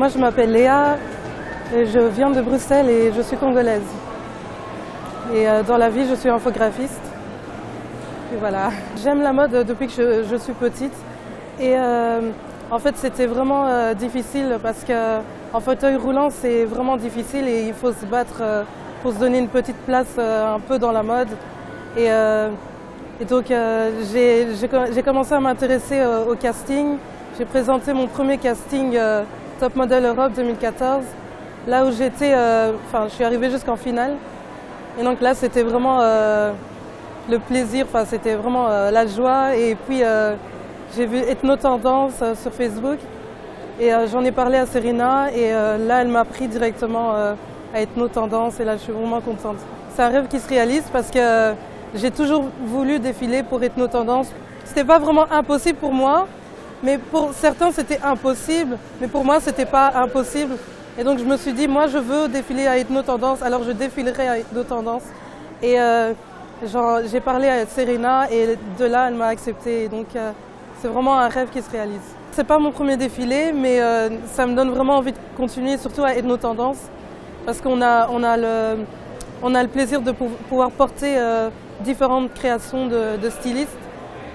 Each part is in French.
Moi je m'appelle Léa, et je viens de Bruxelles et je suis congolaise. Et dans la vie je suis infographiste. Et voilà. J'aime la mode depuis que je suis petite. Et en fait c'était vraiment difficile parce qu'en fauteuil roulant c'est vraiment difficile et il faut se battre pour se donner une petite place un peu dans la mode. Et donc j'ai commencé à m'intéresser au casting. J'ai présenté mon premier casting Top Model Europe 2014, là où j'étais, je suis arrivée jusqu'en finale. Et donc là c'était vraiment le plaisir, c'était vraiment la joie. Et puis j'ai vu Ethno Tendance sur Facebook et j'en ai parlé à Serena et là elle m'a pris directement à Ethno Tendance et là je suis vraiment contente. C'est un rêve qui se réalise parce que j'ai toujours voulu défiler pour Ethno Tendance. C'était pas vraiment impossible pour moi, mais pour certains c'était impossible, mais pour moi c'était pas impossible. Et donc je me suis dit, moi je veux défiler à Ethno Tendance, alors je défilerai à Ethno Tendance. Et j'ai parlé à Serena et de là elle m'a accepté. Et donc c'est vraiment un rêve qui se réalise. C'est pas mon premier défilé, mais ça me donne vraiment envie de continuer, surtout à Ethno Tendance, parce qu'on a le plaisir de pouvoir porter différentes créations de stylistes.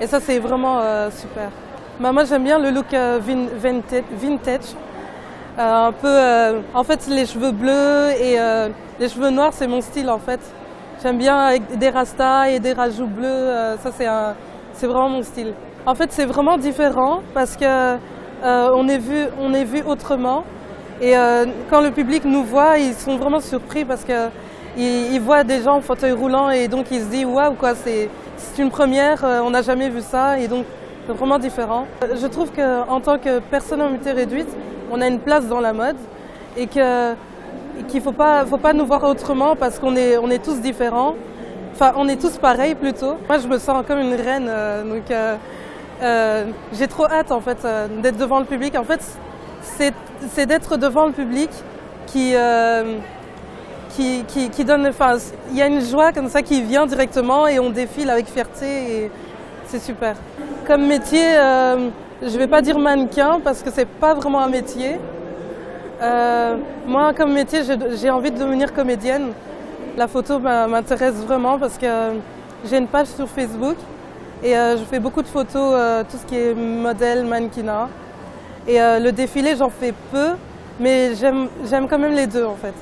Et ça c'est vraiment super. Moi j'aime bien le look vintage. Un peu, en fait les cheveux bleus et les cheveux noirs c'est mon style en fait. J'aime bien avec des rastas et des rajouts bleus, ça c'est vraiment mon style. En fait c'est vraiment différent parce que on est vu autrement et quand le public nous voit ils sont vraiment surpris parce que ils voient des gens en fauteuil roulant et donc ils se disent waouh quoi, c'est une première, on n'a jamais vu ça et donc c'est vraiment différent. Je trouve qu'en tant que personne à mobilité réduite, on a une place dans la mode et qu'il ne faut pas nous voir autrement parce qu'on est tous différents. Enfin, on est tous pareils plutôt. Moi, je me sens comme une reine, donc j'ai trop hâte en fait d'être devant le public. En fait, c'est d'être devant le public qui donne. Enfin, il y a une joie comme ça qui vient directement et on défile avec fierté et c'est super. Comme métier, je ne vais pas dire mannequin parce que c'est pas vraiment un métier. Moi, comme métier, j'ai envie de devenir comédienne. La photo m'intéresse vraiment parce que j'ai une page sur Facebook et je fais beaucoup de photos, tout ce qui est modèle, mannequinat. Et le défilé, j'en fais peu, mais j'aime quand même les deux en fait.